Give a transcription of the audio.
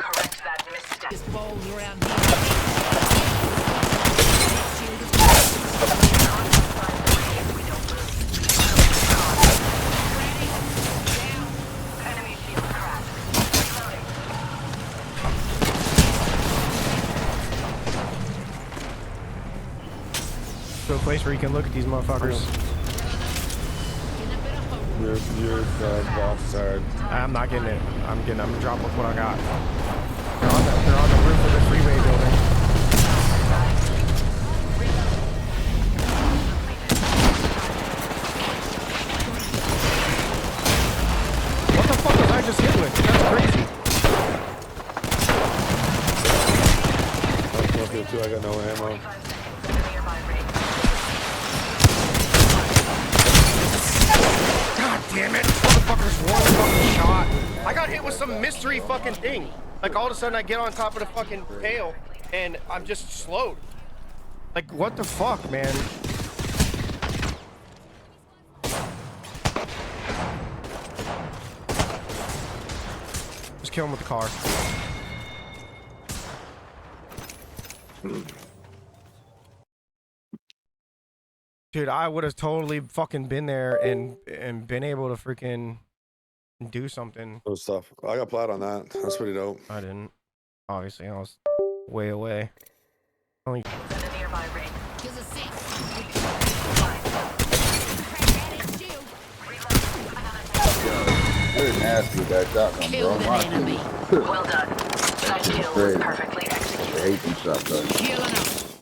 correct that misstep. This balls around here. Enemy shield cracked. Reloading. To a place where you can look at these motherfuckers. Your boss side. I'm not getting it. I'm gonna drop with what I got. They're on the roof of the freeway building. What the fuck was I just hit with? That's crazy. I'm smoking too. I got no ammo. God damn it. Motherfuckers, one fucking shot. I got hit with some mystery fucking thing. Like all of a sudden I get on top of the fucking tail and I'm just slowed. Like what the fuck, man? Just kill him with the car. Dude, I would have totally fucking been there and been able to freaking do something. Good stuff. I got plat on that. That's pretty dope. I didn't. Obviously, I was way away. Only Here's a six. You're nasty with that shotgun, bro. Killed an enemy. Well done. That kill was perfectly I executed. hate these shotguns. Killing them.